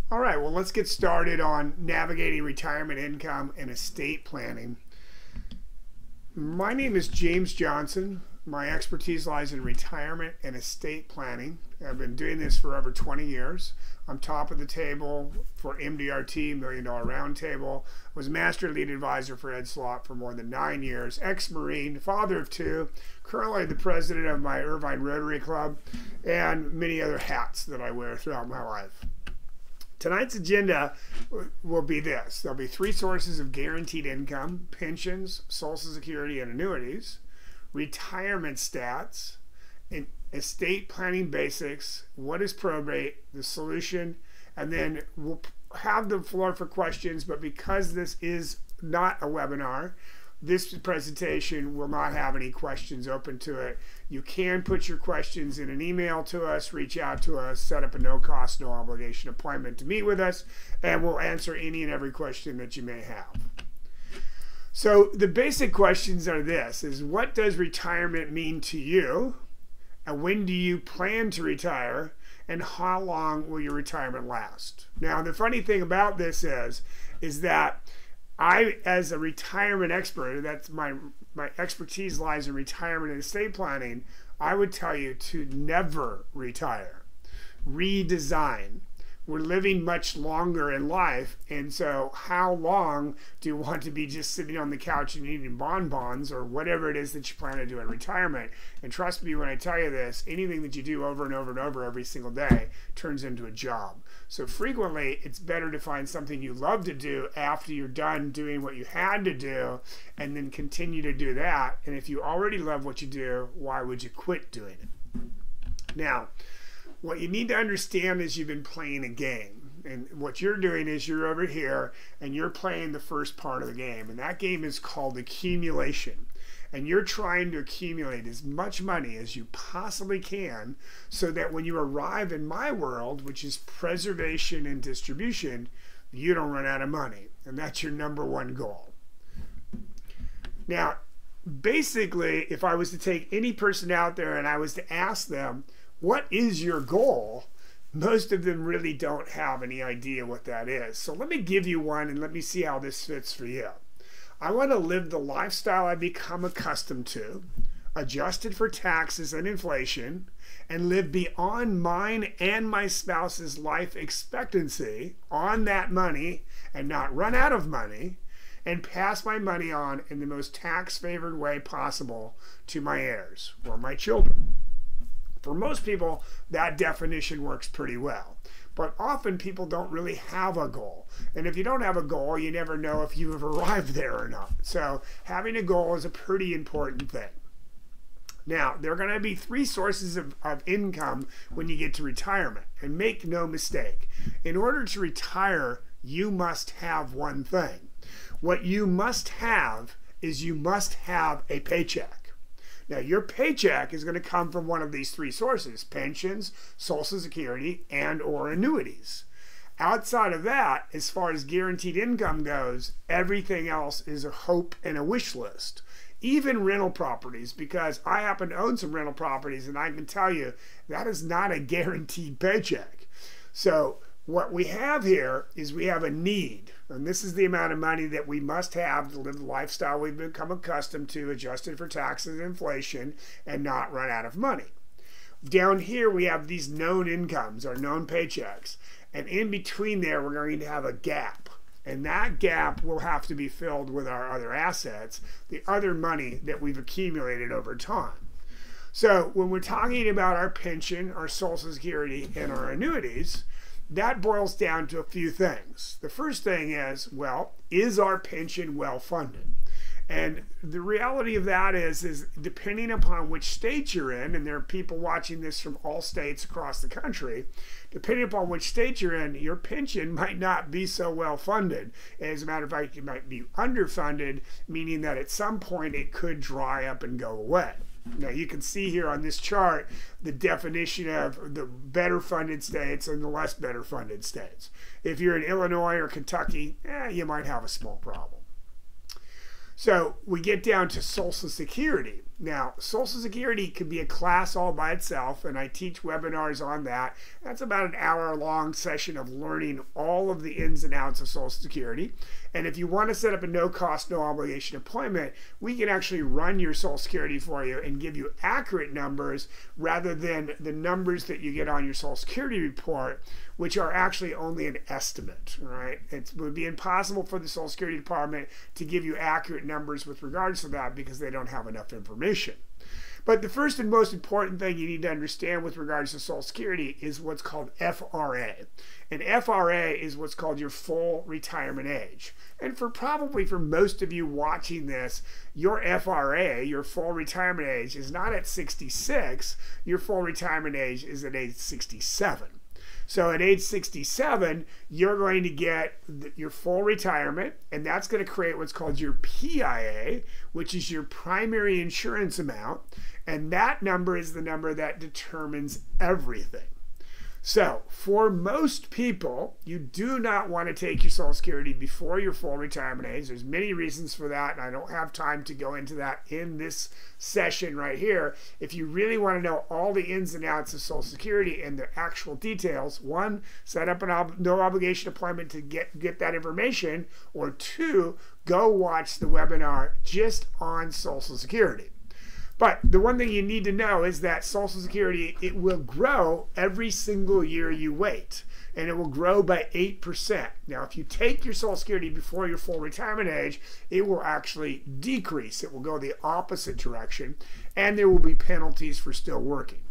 All right, well, let's get started on navigating retirement income and estate planning. My name is James Johnson. My expertise lies in retirement and estate planning. I've been doing this for over 20 years. I'm top of the table for MDRT, Million Dollar Roundtable. Was Master Lead Advisor for Ed Slott for more than 9 years. Ex-Marine, father of 2, currently the president of my Irvine Rotary Club, and many other hats that I wear throughout my life. Tonight's agenda will be this. There'll be 3 sources of guaranteed income: pensions, Social Security, and annuities, retirement stats, and estate planning basics, what is probate, the solution, and then we'll have the floor for questions. But because this is not a webinar, this presentation will not have any questions open to it. You can put your questions in an email to us, reach out to us, set up a no-cost, no-obligation appointment to meet with us, and we'll answer any and every question that you may have. So the basic questions are this, is what does retirement mean to you? And when do you plan to retire? And how long will your retirement last? Now, the funny thing about this is that I, as a retirement expert, that's my expertise lies in retirement and estate planning, I would tell you to never retire. Redesign. We're living much longer in life, and so how long do you want to be just sitting on the couch and eating bonbons or whatever it is that you plan to do in retirement? And trust me when I tell you this, anything that you do over and over and over every single day turns into a job. So frequently, it's better to find something you love to do after you're done doing what you had to do, and then continue to do that. And if you already love what you do, why would you quit doing it? Now, what you need to understand is you've been playing a game. And what you're doing is you're over here and you're playing the first part of the game. And that game is called accumulation. And you're trying to accumulate as much money as you possibly can so that when you arrive in my world, which is preservation and distribution, you don't run out of money. And that's your #1 goal. Now, basically, if I was to take any person out there and I was to ask them, what is your goal? Most of them really don't have any idea what that is. So let me give you one and let me see how this fits for you. I want to live the lifestyle I become accustomed to, adjusted for taxes and inflation, and live beyond mine and my spouse's life expectancy on that money and not run out of money, and pass my money on in the most tax-favored way possible to my heirs or my children. For most people, that definition works pretty well. But often people don't really have a goal. And if you don't have a goal, you never know if you've arrived there or not. So having a goal is a pretty important thing. Now, there are going to be 3 sources of income when you get to retirement. And make no mistake, in order to retire, you must have one thing. What you must have is you must have a paycheck. Now, your paycheck is going to come from one of these 3 sources: pensions, Social Security, and or annuities. Outside of that, as far as guaranteed income goes, everything else is a hope and a wish list. Even rental properties, because I happen to own some rental properties, and I can tell you that is not a guaranteed paycheck. So what we have here is we have a need, and this is the amount of money that we must have to live the lifestyle we've become accustomed to, adjusted for taxes and inflation, and not run out of money. Down here we have these known incomes, or known paychecks, and in between there we're going to have a gap. And that gap will have to be filled with our other assets, the other money that we've accumulated over time. So when we're talking about our pension, our Social Security, and our annuities, that boils down to a few things. The first thing is, well, is our pension well funded? And the reality of that is depending upon which state you're in, and there are people watching this from all states across the country, depending upon which state you're in, your pension might not be so well funded. As a matter of fact, it might be underfunded, meaning that at some point it could dry up and go away. Now you can see here on this chart the definition of the better funded states and the less better funded states. If you're in Illinois or Kentucky, you might have a small problem. So we get down to Social Security. Now, Social Security could be a class all by itself, and I teach webinars on that. That's about an hour-long session of learning all of the ins and outs of Social Security. And if you want to set up a no-cost, no-obligation appointment, we can actually run your Social Security for you and give you accurate numbers rather than the numbers that you get on your Social Security report, which are actually only an estimate, right? It would be impossible for the Social Security Department to give you accurate numbers with regards to that because they don't have enough information. But the first and most important thing you need to understand with regards to Social Security is what's called FRA. And FRA is what's called your full retirement age. And probably for most of you watching this, your FRA, your full retirement age, is not at 66. Your full retirement age is at age 67. So at age 67, you're going to get your full retirement, and that's going to create what's called your PIA, which is your primary insurance amount, and that number is the number that determines everything. So for most people, you do not want to take your Social Security before your full retirement age. There's many reasons for that, and I don't have time to go into that in this session right here. If you really want to know all the ins and outs of Social Security and the actual details, one, set up a no obligation appointment to get that information, or two, go watch the webinar just on Social Security. But the one thing you need to know is that Social Security, it will grow every single year you wait, and it will grow by 8%. Now, if you take your Social Security before your full retirement age, it will actually decrease. It will go the opposite direction, and there will be penalties for still working.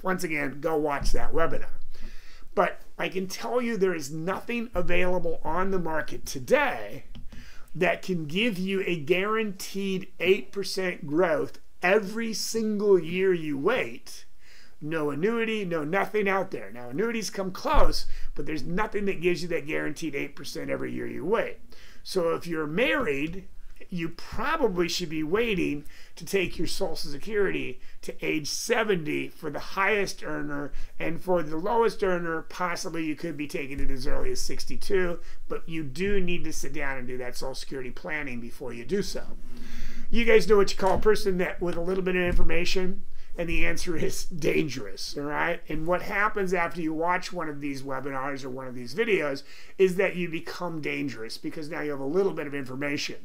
Once again, go watch that webinar. But I can tell you there is nothing available on the market today that can give you a guaranteed 8% growth every single year you wait. No annuity, no nothing out there. Now, annuities come close, but there's nothing that gives you that guaranteed 8% every year you wait. So if you're married, you probably should be waiting to take your Social Security to age 70 for the highest earner, and for the lowest earner, possibly you could be taking it as early as 62, but you do need to sit down and do that Social Security planning before you do so. You guys know what you call a person that with a little bit of information, and the answer is dangerous, all right? And what happens after you watch one of these webinars or one of these videos is that you become dangerous because now you have a little bit of information.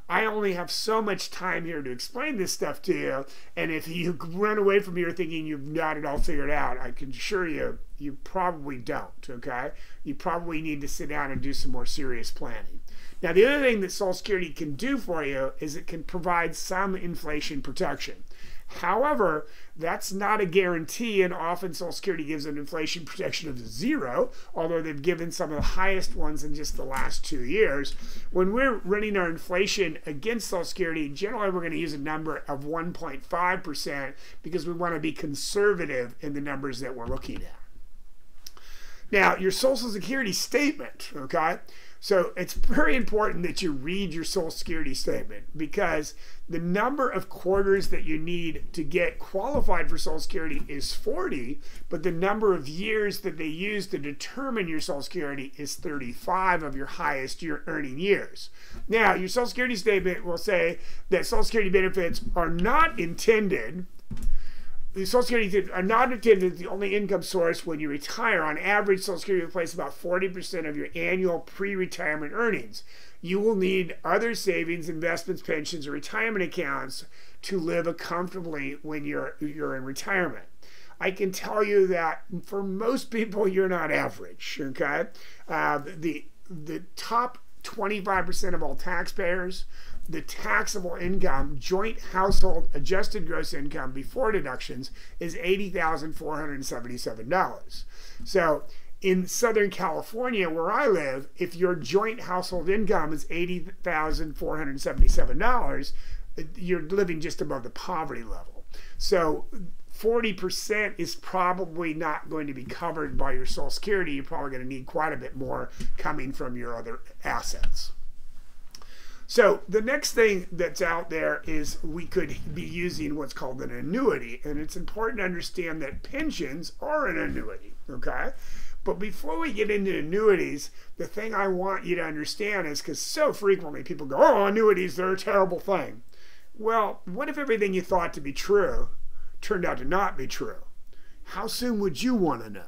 I only have so much time here to explain this stuff to you, and if you run away from here thinking you've got it all figured out, I can assure you, you probably don't, okay? You probably need to sit down and do some more serious planning. Now, the other thing that Social Security can do for you is it can provide some inflation protection. However, that's not a guarantee, and often Social Security gives an inflation protection of 0, although they've given some of the highest ones in just the last 2 years. When we're running our inflation against Social Security, generally we're going to use a number of 1.5% because we want to be conservative in the numbers that we're looking at. Now, your Social Security statement, okay? So it's very important that you read your Social Security statement, because the number of quarters that you need to get qualified for Social Security is 40, but the number of years that they use to determine your Social Security is 35 of your highest year earning years. Now, your Social Security statement will say that Social Security benefits are not intended The Social Security are not intended as the only income source when you retire. On average, Social Security replaces about 40% of your annual pre-retirement earnings. You will need other savings, investments, pensions, or retirement accounts to live comfortably when you're in retirement. I can tell you that for most people, you're not average, okay? The top 25% of all taxpayers, the taxable income, joint household adjusted gross income before deductions is $80,477. So in Southern California, where I live, if your joint household income is $80,477, you're living just above the poverty level. So 40% is probably not going to be covered by your Social Security. You're probably going to need quite a bit more coming from your other assets. So the next thing that's out there is we could be using what's called an annuity. And it's important to understand that pensions are an annuity, okay? But before we get into annuities, the thing I want you to understand is, because so frequently people go, oh, annuities, they're a terrible thing. Well, what if everything you thought to be true turned out to not be true? How soon would you want to know?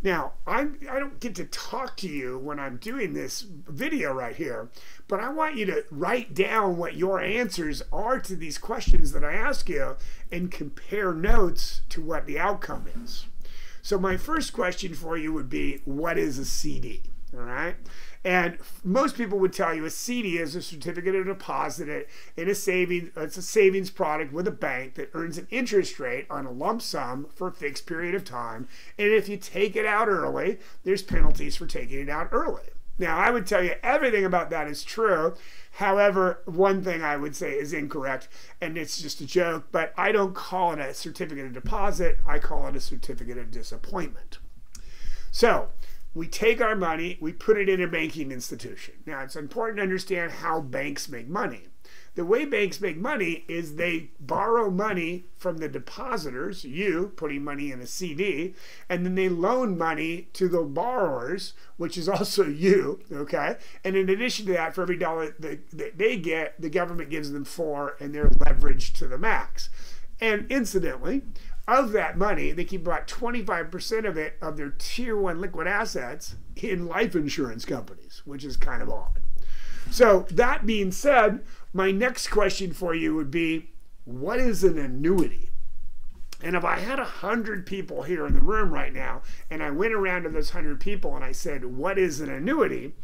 Now, I don't get to talk to you when I'm doing this video right here, but I want you to write down what your answers are to these questions that I ask you and compare notes to what the outcome is. So my first question for you would be, what is a CD? All right. And most people would tell you a CD is a certificate of deposit in a savings. It's a savings product with a bank that earns an interest rate on a lump sum for a fixed period of time. And if you take it out early, there's penalties for taking it out early. Now, I would tell you everything about that is true. However, one thing I would say is incorrect, and it's just a joke, but I don't call it a certificate of deposit. I call it a certificate of disappointment. So, we take our money, we put it in a banking institution. Now, it's important to understand how banks make money. The way banks make money is they borrow money from the depositors, you putting money in a CD, and then they loan money to the borrowers, which is also you, okay? And in addition to that, for every dollar that they get, the government gives them 4, and they're leveraged to the max. And incidentally, of that money, they keep about 25% of it, of their tier 1 liquid assets, in life insurance companies, which is kind of odd. So that being said, my next question for you would be, what is an annuity? And if I had 100 people here in the room right now, and I went around to those 100 people and I said, what is an annuity?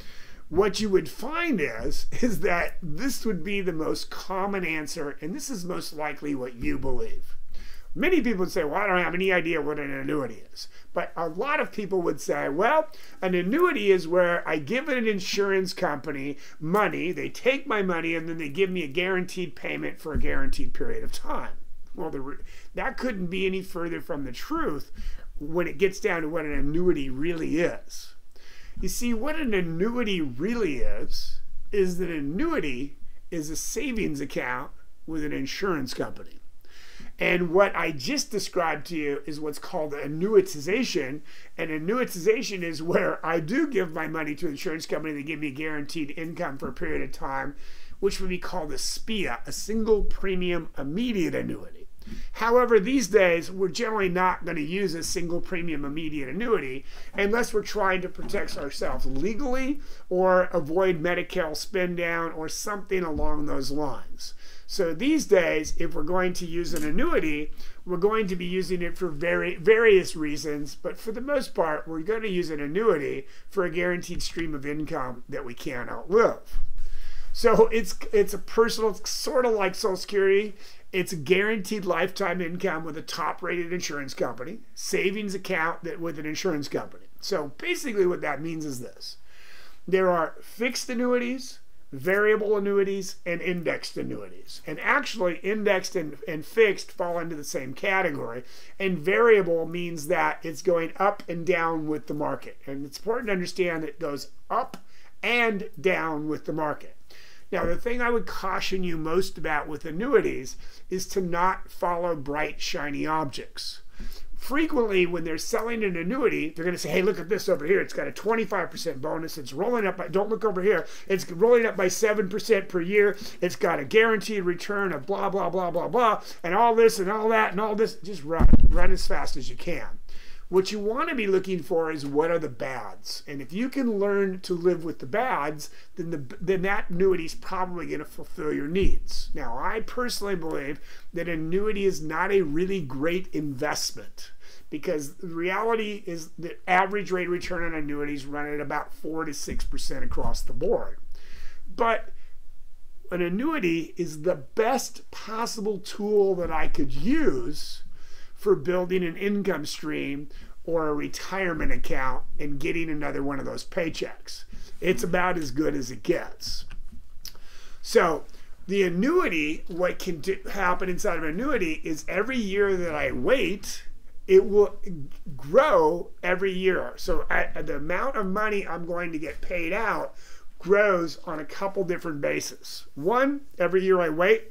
What you would find is that this would be the most common answer, and this is most likely what you believe. Many people would say, well, I don't have any idea what an annuity is. But a lot of people would say, well, an annuity is where I give an insurance company money, they take my money, and then they give me a guaranteed payment for a guaranteed period of time. Well, that couldn't be any further from the truth when it gets down to what an annuity really is. You see, what an annuity really is that an annuity is a savings account with an insurance company. And what I just described to you is what's called annuitization. And annuitization is where I do give my money to an insurance company. They give me a guaranteed income for a period of time, which would be called a SPIA, a single premium immediate annuity. However, these days, we're generally not going to use a single premium immediate annuity unless we're trying to protect ourselves legally or avoid Medicare spin down or something along those lines. So these days, if we're going to use an annuity, we're going to be using it for various reasons, but for the most part, we're going to use an annuity for a guaranteed stream of income that we can't outlive. So it's a personal, sort of like Social Security. It's a guaranteed lifetime income with a top-rated insurance company, savings account with an insurance company. So basically what that means is this. There are fixed annuities, variable annuities, and indexed annuities. And actually, indexed and fixed fall into the same category. And variable means that it's going up and down with the market. And it's important to understand that it goes up and down with the market. Now, the thing I would caution you most about with annuities is to not follow bright, shiny objects. Frequently, when they're selling an annuity, they're going to say, hey, look at this over here. It's got a 25% bonus. It's rolling up by, don't look over here. It's rolling up by 7% per year. It's got a guaranteed return of blah, blah, blah, blah, blah, and all this and all that and all this. Just run as fast as you can. What you want to be looking for is what are the bads. And if you can learn to live with the bads, then that annuity is probably going to fulfill your needs. Now, I personally believe that annuity is not a really great investment because the reality is that average rate of return on annuities run at about 4 to 6% across the board. But an annuity is the best possible tool that I could use for building an income stream or a retirement account and getting another one of those paychecks. It's about as good as it gets. So the annuity, what can happen inside of an annuity is every year that I wait, it will grow every year. So the amount of money I'm going to get paid out grows on a couple different bases. One, every year I wait,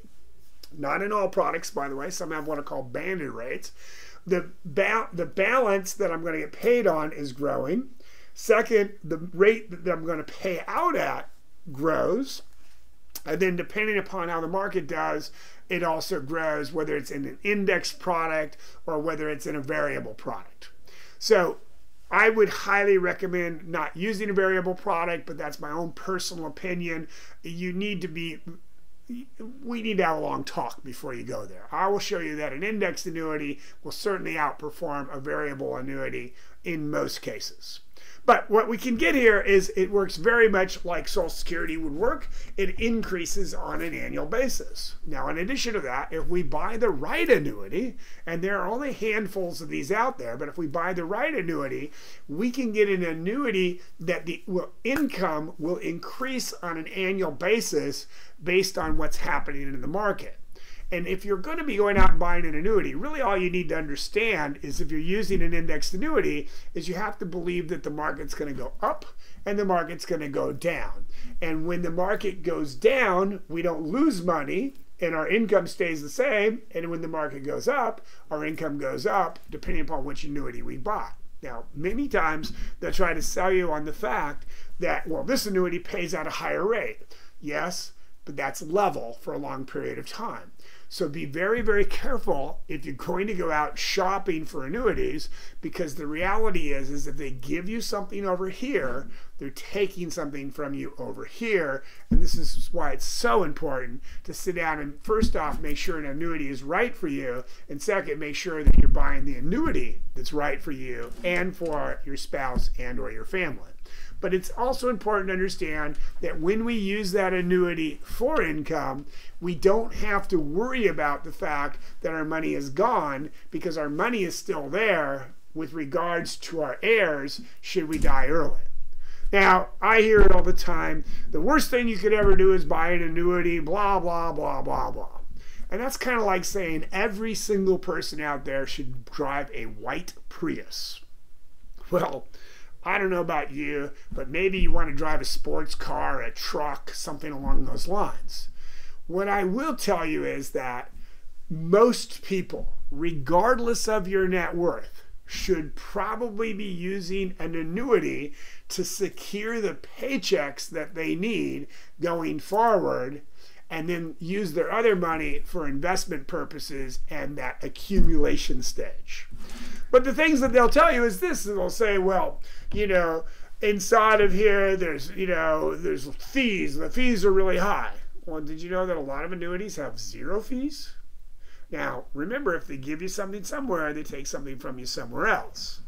not in all products, by the way. Some have what are called banded rates. The balance that I'm going to get paid on is growing. Second, the rate that I'm going to pay out at grows. And then depending upon how the market does, it also grows, whether it's in an index product or whether it's in a variable product. So I would highly recommend not using a variable product, but that's my own personal opinion. We need to have a long talk before you go there. I will show you that an indexed annuity will certainly outperform a variable annuity in most cases. But what we can get here is it works very much like Social Security would work. It increases on an annual basis. Now, in addition to that, if we buy the right annuity, and there are only handfuls of these out there, but if we buy the right annuity, we can get an annuity that the income will increase on an annual basis based on what's happening in the market. And if you're going to be going out and buying an annuity, really all you need to understand is if you're using an indexed annuity is you have to believe that the market's going to go up and the market's going to go down. And when the market goes down, we don't lose money and our income stays the same. And when the market goes up, our income goes up depending upon which annuity we buy. Now, many times they'll try to sell you on the fact that, well, this annuity pays at a higher rate. Yes, but that's level for a long period of time. So be very, very careful if you're going to go out shopping for annuities, because the reality is if they give you something over here, they're taking something from you over here. And this is why it's so important to sit down and first off, make sure an annuity is right for you. And second, make sure that you're buying the annuity that's right for you and for your spouse and or your family. But it's also important to understand that when we use that annuity for income, we don't have to worry about the fact that our money is gone, because our money is still there with regards to our heirs should we die early. Now, I hear it all the time. The worst thing you could ever do is buy an annuity, blah, blah, blah, blah, blah. And that's kind of like saying every single person out there should drive a white Prius. Well, I don't know about you, but maybe you want to drive a sports car, a truck, something along those lines. What I will tell you is that most people, regardless of your net worth, should probably be using an annuity to secure the paychecks that they need going forward, and then use their other money for investment purposes and that accumulation stage. But the things that they'll tell you is this, and they'll say, well, you know, inside of here, there's fees. The fees are really high. Well, did you know that a lot of annuities have zero fees? Now, remember, if they give you something somewhere, they take something from you somewhere else.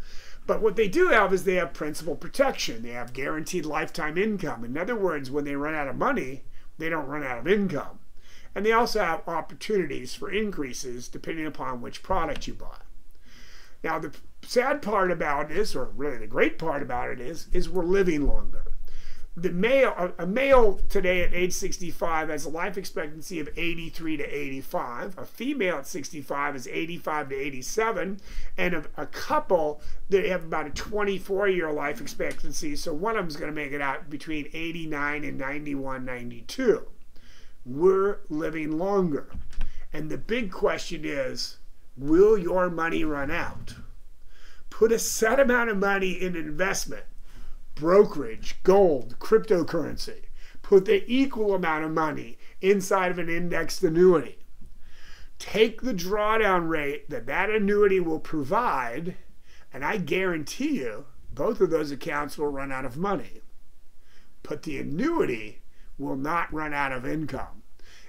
But what they do have is they have principal protection. They have guaranteed lifetime income. In other words, when they run out of money, they don't run out of income. And they also have opportunities for increases depending upon which product you buy. Now, the sad part about this, or really the great part about it is we're living longer. A male today at age 65 has a life expectancy of 83 to 85. A female at 65 is 85 to 87. And a couple, they have about a 24-year life expectancy. So one of them is going to make it out between 89 and 91, 92. We're living longer. And the big question is, will your money run out? Put a set amount of money in investment, brokerage, gold, cryptocurrency. Put the equal amount of money inside of an indexed annuity. Take the drawdown rate that annuity will provide, and I guarantee you both of those accounts will run out of money. But the annuity will not run out of income.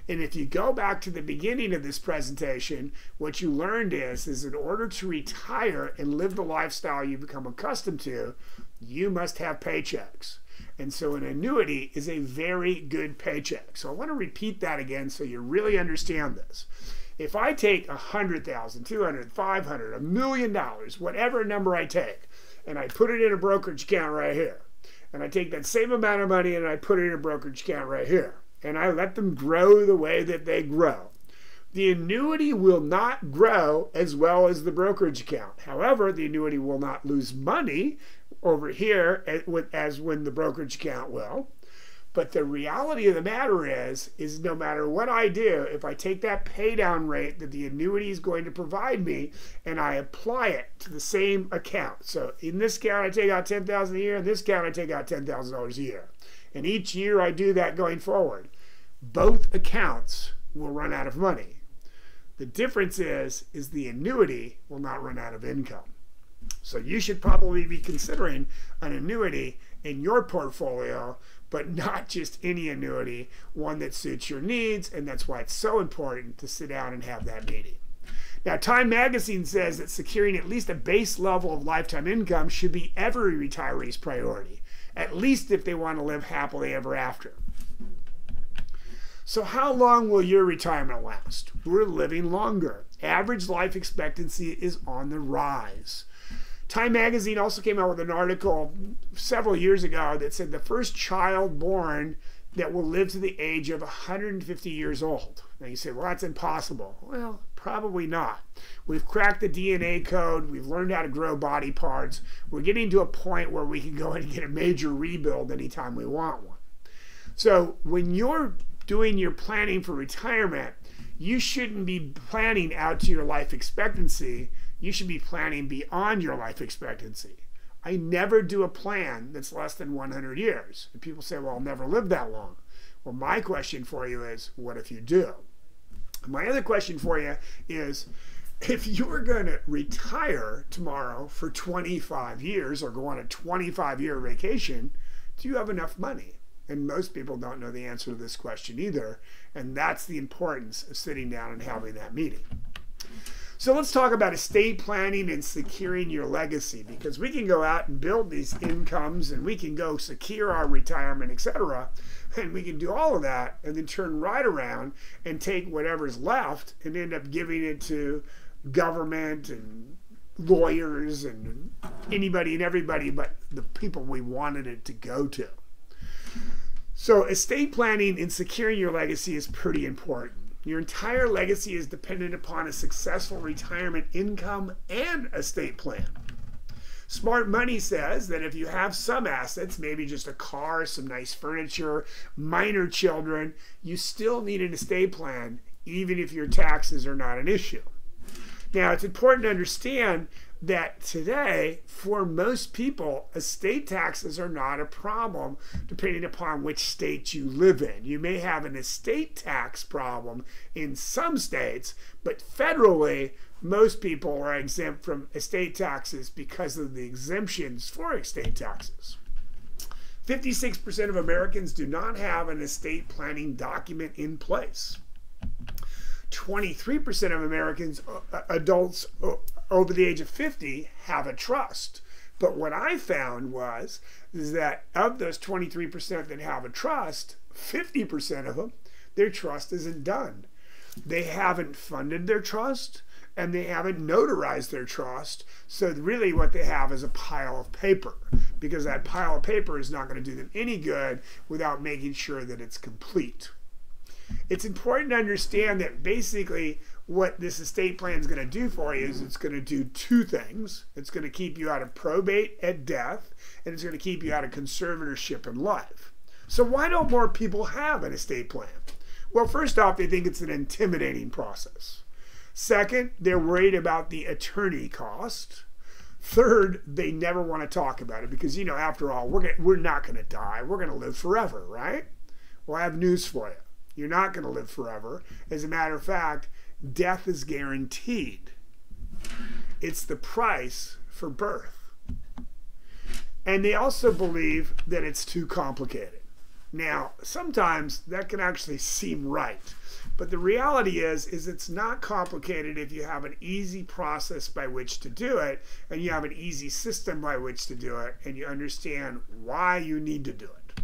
And if you go back to the beginning of this presentation, what you learned is in order to retire and live the lifestyle you become accustomed to, you must have paychecks. And so an annuity is a very good paycheck. So I want to repeat that again so you really understand this. If I take $100,000, $200,000, $500,000, $1 million, whatever number I take, and I put it in a brokerage account right here, and I take that same amount of money and I put it in a brokerage account right here, and I let them grow the way that they grow, the annuity will not grow as well as the brokerage account. However, the annuity will not lose money over here as when the brokerage account will. But the reality of the matter is no matter what I do, if I take that pay down rate that the annuity is going to provide me and I apply it to the same account. So in this account, I take out $10,000 a year. In this account, I take out $10,000 a year. And each year I do that going forward. both accounts will run out of money. The difference is the annuity will not run out of income. So you should probably be considering an annuity in your portfolio, but not just any annuity, one that suits your needs, and that's why it's so important to sit down and have that meeting. Now, Time Magazine says that securing at least a base level of lifetime income should be every retiree's priority, at least if they want to live happily ever after. So how long will your retirement last? We're living longer. Average life expectancy is on the rise. Time Magazine also came out with an article several years ago that said the first child born that will live to the age of 150 years old. Now you say, well, that's impossible. Well, probably not. We've cracked the DNA code. We've learned how to grow body parts. We're getting to a point where we can go in and get a major rebuild anytime we want one. So when you're doing your planning for retirement, you shouldn't be planning out to your life expectancy. You should be planning beyond your life expectancy. I never do a plan that's less than 100 years. And people say, well, I'll never live that long. Well, my question for you is, what if you do? My other question for you is, if you were going to retire tomorrow for 25 years or go on a 25-year vacation, do you have enough money? And most people don't know the answer to this question either. And that's the importance of sitting down and having that meeting. So let's talk about estate planning and securing your legacy, because we can go out and build these incomes and we can go secure our retirement, etc. And we can do all of that and then turn right around and take whatever's left and end up giving it to government and lawyers and anybody and everybody but the people we wanted it to go to. So estate planning and securing your legacy is pretty important. Your entire legacy is dependent upon a successful retirement income and estate plan. Smart Money says that if you have some assets, maybe just a car, some nice furniture, minor children, you still need an estate plan, even if your taxes are not an issue. Now, it's important to understand that today, for most people, estate taxes are not a problem depending upon which state you live in. You may have an estate tax problem in some states, but federally, most people are exempt from estate taxes because of the exemptions for estate taxes. 56% of Americans do not have an estate planning document in place. 23% of Americans, adults over the age of 50, have a trust. But what I found is that of those 23% that have a trust, 50% of them, their trust isn't done. They haven't funded their trust and they haven't notarized their trust. So really what they have is a pile of paper, because that pile of paper is not going to do them any good without making sure that it's complete. It's important to understand that basically what this estate plan is going to do for you is it's going to do two things. It's going to keep you out of probate at death, and it's going to keep you out of conservatorship in life. So why don't more people have an estate plan? Well, first off, they think it's an intimidating process. Second, they're worried about the attorney cost. Third, they never want to talk about it because, you know, after all, we're not going to die. We're going to live forever, right? Well, I have news for you. You're not going to live forever. As a matter of fact, death is guaranteed. It's the price for birth. And they also believe that it's too complicated. Now, sometimes that can actually seem right. But the reality is it's not complicated if you have an easy process by which to do it, and you have an easy system by which to do it, and you understand why you need to do it.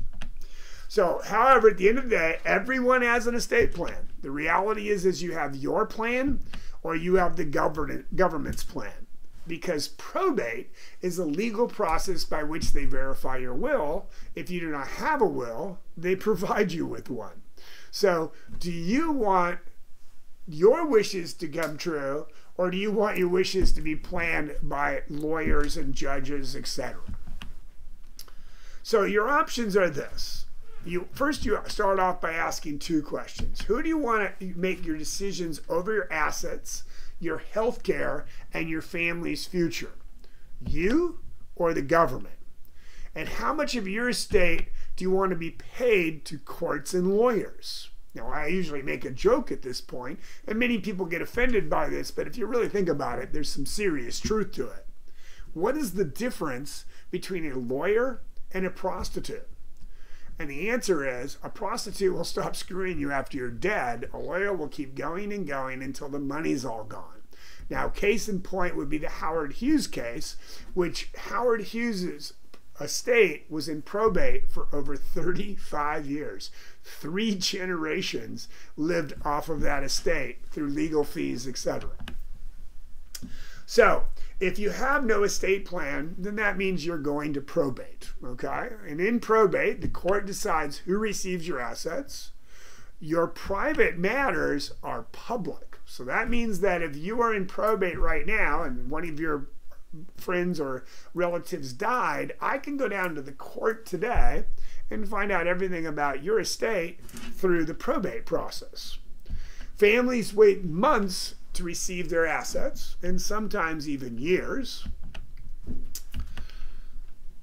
So, however, at the end of the day, everyone has an estate plan. The reality is you have your plan or you have the government's plan. Because probate is a legal process by which they verify your will. If you do not have a will, they provide you with one. So, do you want your wishes to come true, or do you want your wishes to be planned by lawyers and judges, etc.? So, your options are this. First, you start off by asking two questions. Who do you want to make your decisions over your assets, your health care, and your family's future? You or the government? And how much of your estate do you want to be paid to courts and lawyers? Now, I usually make a joke at this point, and many people get offended by this, but if you really think about it, there's some serious truth to it. What is the difference between a lawyer and a prostitute? And the answer is, a prostitute will stop screwing you after you're dead. A lawyer will keep going and going until the money's all gone. Now, case in point would be the Howard Hughes case, which Howard Hughes's estate was in probate for over 35 years. 3 generations lived off of that estate through legal fees, etc. So, if you have no estate plan, then that means you're going to probate, okay? And in probate, the court decides who receives your assets. Your private matters are public. So that means that if you are in probate right now and one of your friends or relatives died, I can go down to the court today and find out everything about your estate through the probate process. Families wait months to receive their assets, and sometimes even years.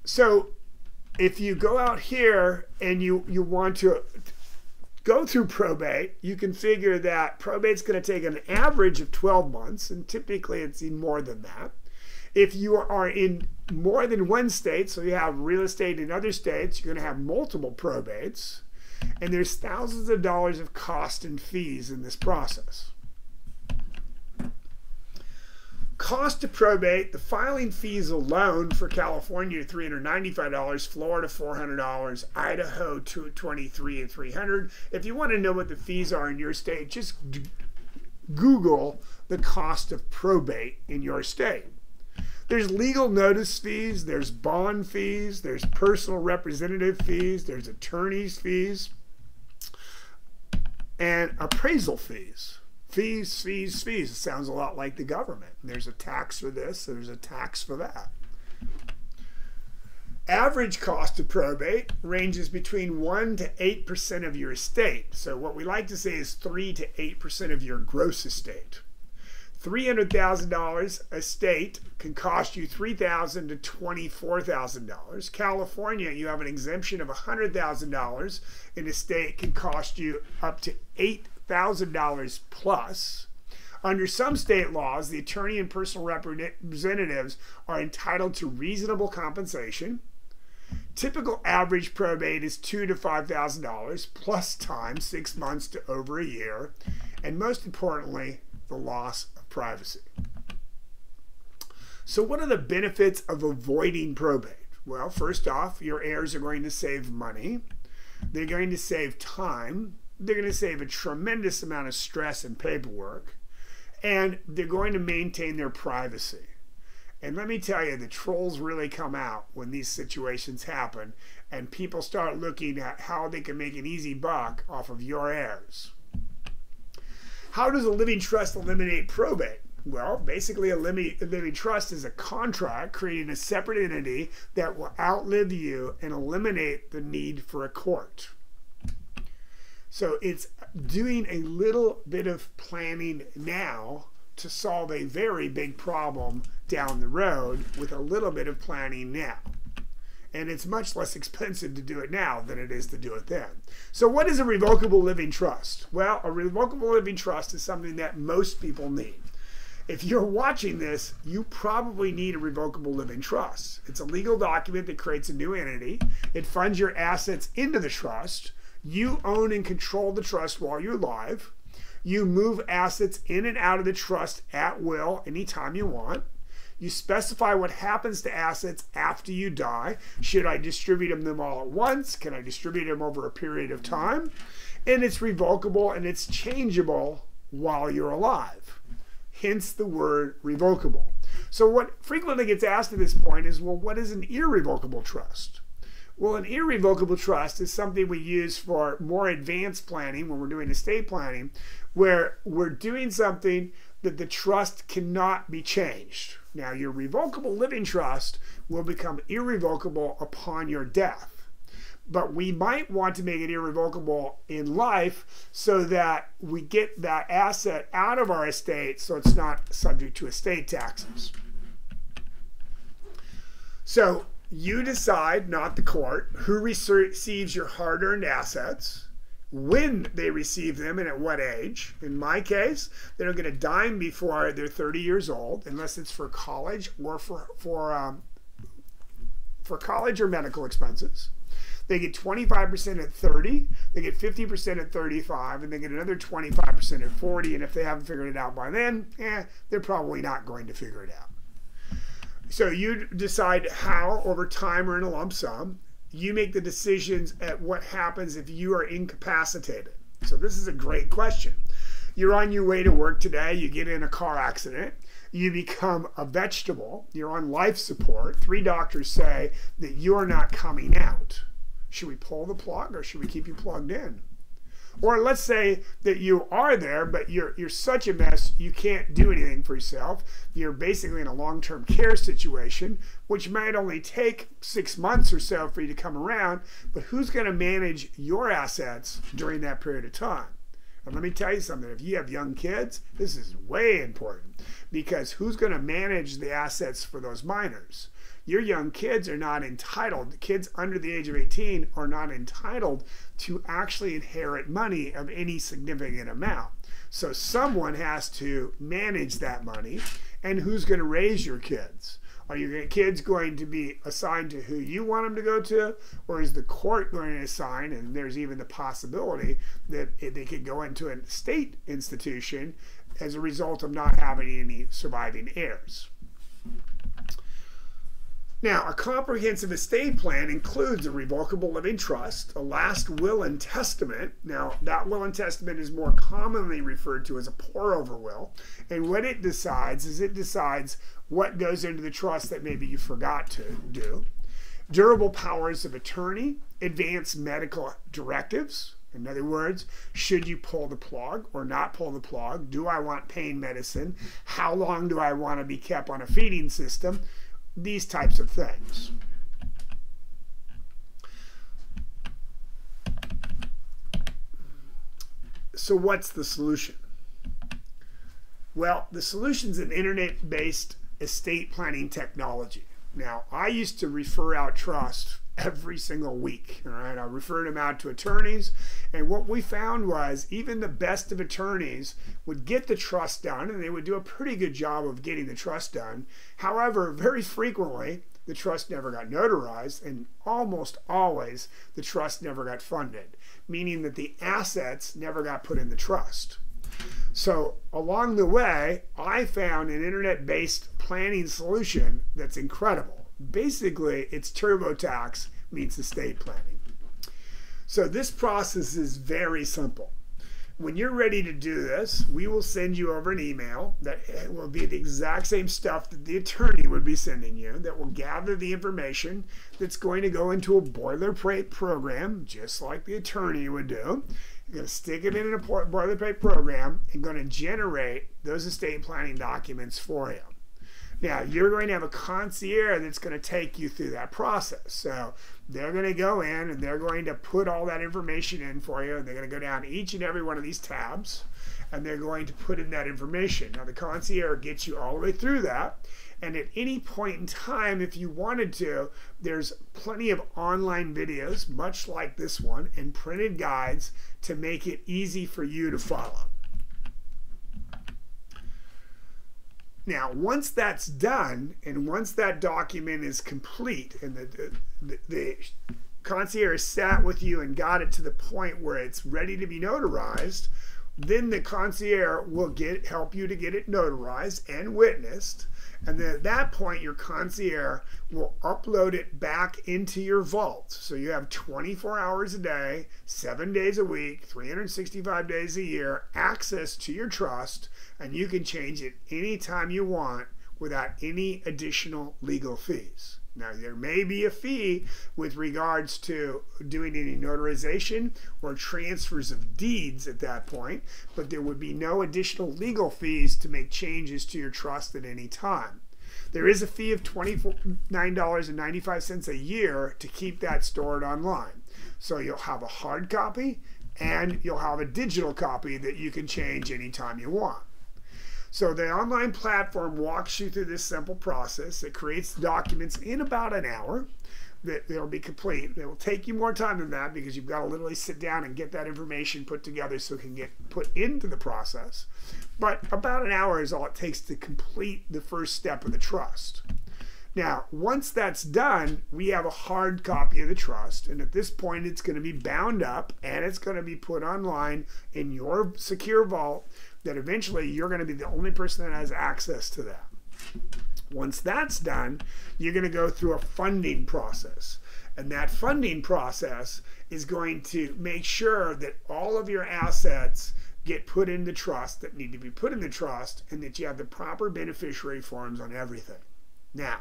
So if you go out here and you want to go through probate, you can figure that probate's going to take an average of 12 months, and typically it's even more than that. If you are in more than one state, so you have real estate in other states, you're going to have multiple probates, and there's thousands of dollars of cost and fees in this process. Cost to probate, the filing fees alone for California, $395, Florida, $400, Idaho, $223 and $300. If you want to know what the fees are in your state, just Google the cost of probate in your state. There's legal notice fees, there's bond fees, there's personal representative fees, there's attorney's fees, and appraisal fees. Fees, fees, fees. It sounds a lot like the government. There's a tax for this, there's a tax for that. Average cost of probate ranges between 1 to 8% of your estate. So what we like to say is 3 to 8% of your gross estate. $300,000 estate can cost you $3,000 to $24,000. California, you have an exemption of $100,000. An estate can cost you up to $8,000 plus. Under some state laws, the attorney and personal representatives are entitled to reasonable compensation. Typical average probate is $2,000 to $5,000 plus time, 6 months to over a year, and most importantly, the loss of privacy. So what are the benefits of avoiding probate? Well, first off, your heirs are going to save money. They're going to save time. They're going to save a tremendous amount of stress and paperwork. And they're going to maintain their privacy. And let me tell you, the trolls really come out when these situations happen and people start looking at how they can make an easy buck off of your heirs. How does a living trust eliminate probate? Well, basically a living trust is a contract creating a separate entity that will outlive you and eliminate the need for a court. So it's doing a little bit of planning now to solve a very big problem down the road with a little bit of planning now. And it's much less expensive to do it now than it is to do it then. So what is a revocable living trust? Well, a revocable living trust is something that most people need. If you're watching this, you probably need a revocable living trust. It's a legal document that creates a new entity. It funds your assets into the trust. You own and control the trust while you're alive. You move assets in and out of the trust at will anytime you want. You specify what happens to assets after you die. Should I distribute them all at once? Can I distribute them over a period of time? And it's revocable and it's changeable while you're alive. Hence the word revocable. So what frequently gets asked at this point is, well, what is an irrevocable trust? Well, an irrevocable trust is something we use for more advanced planning when we're doing estate planning, where we're doing something that the trust cannot be changed. Now, your revocable living trust will become irrevocable upon your death. But we might want to make it irrevocable in life so that we get that asset out of our estate so it's not subject to estate taxes. So you decide, not the court, who receives your hard-earned assets, when they receive them and at what age. In my case, they don't get a dime before they're 30 years old, unless it's for college or for college or medical expenses. They get 25% at 30, they get 50% at 35, and they get another 25% at 40. And if they haven't figured it out by then, they're probably not going to figure it out. So you decide how, over time or in a lump sum. You make the decisions at what happens if you are incapacitated. So this is a great question. You're on your way to work today, you get in a car accident, you become a vegetable, you're on life support. 3 doctors say that you're not coming out. Should we pull the plug or should we keep you plugged in? Or let's say that you are there, but you're such a mess, you can't do anything for yourself. You're basically in a long-term care situation, which might only take 6 months or so for you to come around, but who's going to manage your assets during that period of time? And let me tell you something, if you have young kids, this is way important, because who's going to manage the assets for those minors? Your young kids are not entitled, kids under the age of 18 are not entitled to actually inherit money of any significant amount. So someone has to manage that money. And who's going to raise your kids? Are your kids going to be assigned to who you want them to go to? Or is the court going to assign, and there's even the possibility that they could go into a state institution as a result of not having any surviving heirs? Now, a comprehensive estate plan includes a revocable living trust, a last will and testament. Now, that will and testament is more commonly referred to as a pour-over will. And what it decides is it decides what goes into the trust that maybe you forgot to do. Durable powers of attorney, advanced medical directives. In other words, should you pull the plug or not pull the plug? Do I want pain medicine? How long do I want to be kept on a feeding system? These types of things. So what's the solution? Well, the solution is an internet-based estate planning technology. Now, I used to refer out trusts every single week. All right, I referred them out to attorneys, and what we found was even the best of attorneys would get the trust done, and they would do a pretty good job of getting the trust done. However, very frequently the trust never got notarized, and almost always the trust never got funded, meaning that the assets never got put in the trust. So along the way, I found an internet-based planning solution that's incredible. Basically, it's TurboTax meets estate planning. So this process is very simple. When you're ready to do this, we will send you over an email that will be the exact same stuff that the attorney would be sending you, that will gather the information that's going to go into a boilerplate program, just like the attorney would do. You're going to stick it in a boilerplate program and going to generate those estate planning documents for you. Now, you're going to have a concierge that's going to take you through that process. So they're going to go in and they're going to put all that information in for you. And they're going to go down each and every one of these tabs and they're going to put in that information. Now, the concierge gets you all the way through that. And at any point in time, if you wanted to, there's plenty of online videos, much like this one, and printed guides to make it easy for you to follow. Now, once that's done, and once that document is complete, and the concierge sat with you and got it to the point where it's ready to be notarized, then the concierge will help you to get it notarized and witnessed. And then at that point, your concierge will upload it back into your vault. So you have 24 hours a day, 7 days a week, 365 days a year, access to your trust, and you can change it anytime you want without any additional legal fees. Now, there may be a fee with regards to doing any notarization or transfers of deeds at that point, but there would be no additional legal fees to make changes to your trust at any time. There is a fee of $29.95 a year to keep that stored online. So you'll have a hard copy and you'll have a digital copy that you can change anytime you want. So the online platform walks you through this simple process. It creates documents in about an hour. They'll be complete. It will take you more time than that because you've got to literally sit down and get that information put together so it can get put into the process. But about an hour is all it takes to complete the first step of the trust. Now, once that's done, we have a hard copy of the trust, and at this point it's going to be bound up and it's going to be put online in your secure vault that eventually you're going to be the only person that has access to that. Once that's done, you're going to go through a funding process. And that funding process is going to make sure that all of your assets get put into trust that need to be put in the trust and that you have the proper beneficiary forms on everything. Now,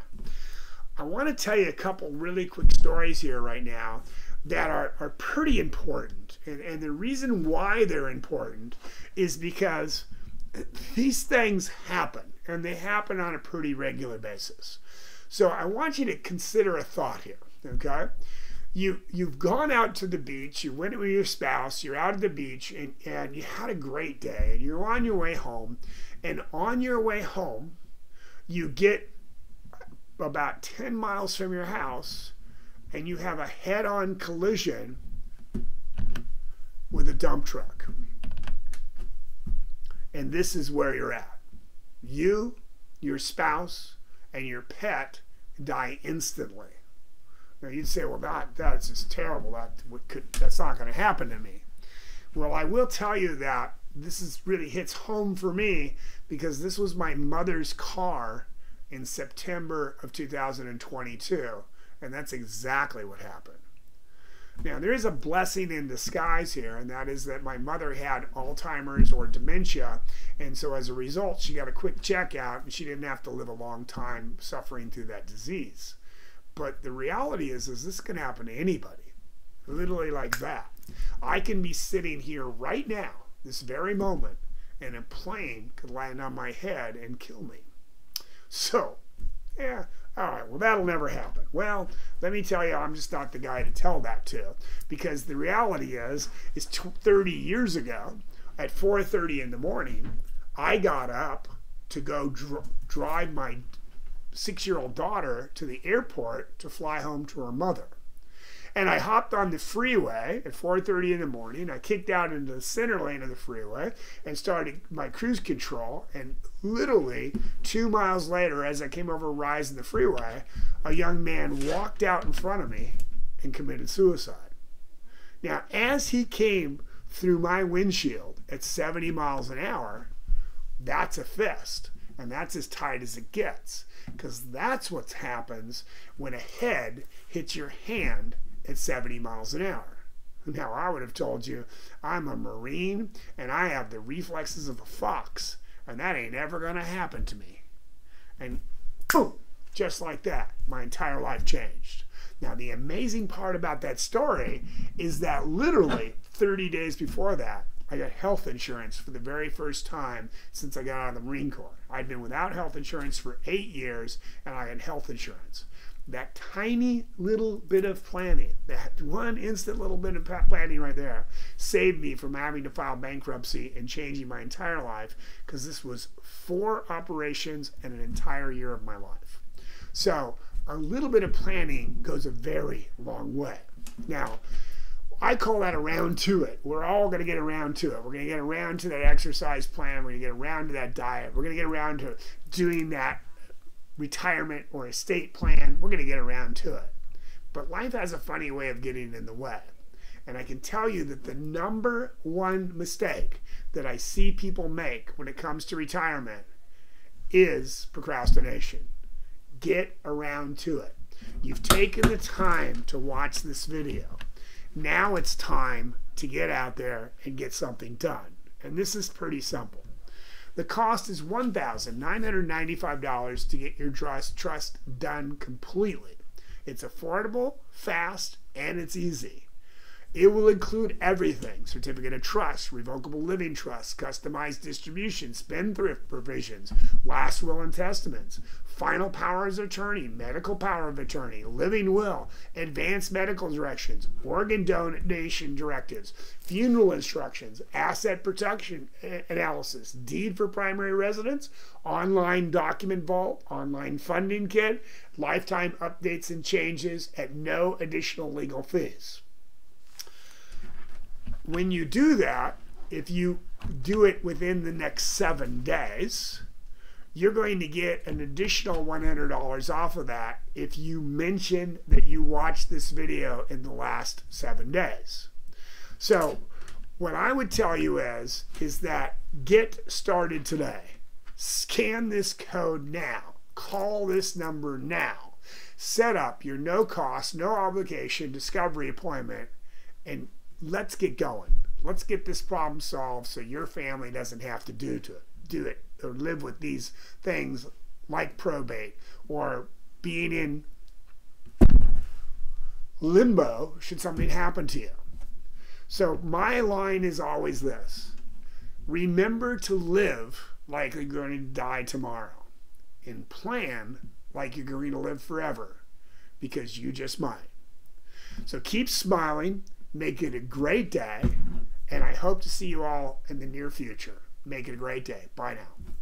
I want to tell you a couple really quick stories here right now that are pretty important. And the reason why they're important is because these things happen. And they happen on a pretty regular basis. So I want you to consider a thought here, okay? You've gone out to the beach, you went with your spouse, you're out at the beach, and you had a great day, and you're on your way home. And on your way home, you get about 10 miles from your house, and you have a head-on collision with a dump truck. And this is where you're at. You, your spouse, and your pet die instantly. Now you'd say, well, that's just terrible. That's not going to happen to me. Well, I will tell you that this really hits home for me because this was my mother's car in September of 2022, and that's exactly what happened. Now, there is a blessing in disguise here, and that is that my mother had Alzheimer's or dementia, and so as a result, she got a quick checkout, and she didn't have to live a long time suffering through that disease. But the reality is this can happen to anybody, literally like that. I can be sitting here right now, this very moment, and a plane could land on my head and kill me. So, yeah. All right, well, that'll never happen. Well, let me tell you, I'm just not the guy to tell that to, because the reality is 30 years ago at 4:30 in the morning, I got up to go drive my 6-year-old daughter to the airport to fly home to her mother. And I hopped on the freeway at 4:30 in the morning. I kicked out into the center lane of the freeway and started my cruise control. And literally 2 miles later, as I came over a rise in the freeway, a young man walked out in front of me and committed suicide. Now, as he came through my windshield at 70 miles an hour, that's a fist. And that's as tight as it gets. Because that's what happens when a head hits your hand at 70 miles an hour. Now, I would have told you I'm a Marine and I have the reflexes of a fox, and that ain't ever going to happen to me. And boom, just like that, my entire life changed. Now, the amazing part about that story is that literally 30 days before that, I got health insurance for the very first time since I got out of the Marine Corps. I'd been without health insurance for 8 years, and I had health insurance. That tiny little bit of planning, that one instant little bit of planning right there, saved me from having to file bankruptcy and changing my entire life, because this was 4 operations and an entire year of my life. So a little bit of planning goes a very long way. Now, I call that around to it. We're all going to get around to it. We're going to get around to that exercise plan. We're going to get around to that diet. We're going to get around to doing that retirement or estate plan. We're going to get around to it. But life has a funny way of getting in the way. And I can tell you that the number one mistake that I see people make when it comes to retirement is procrastination. Get around to it. You've taken the time to watch this video. Now it's time to get out there and get something done. And this is pretty simple. The cost is $1,995 to get your trust done completely. It's affordable, fast, and it's easy. It will include everything: certificate of trust, revocable living trust, customized distribution, spendthrift provisions, last will and testaments, final powers of attorney, medical power of attorney, living will, advanced medical directions, organ donation directives, funeral instructions, asset protection analysis, deed for primary residence, online document vault, online funding kit, lifetime updates and changes at no additional legal fees. When you do that, if you do it within the next 7 days, you're going to get an additional $100 off of that if you mention that you watched this video in the last 7 days. So what I would tell you is that get started today. Scan this code now. Call this number now. Set up your no cost, no obligation discovery appointment, and let's get going. Let's get this problem solved so your family doesn't have to do it or live with these things like probate or being in limbo should something happen to you. So my line is always this: remember to live like you're going to die tomorrow, and plan like you're going to live forever, because you just might. So keep smiling. Make it a great day, and I hope to see you all in the near future. Make it a great day. Bye now.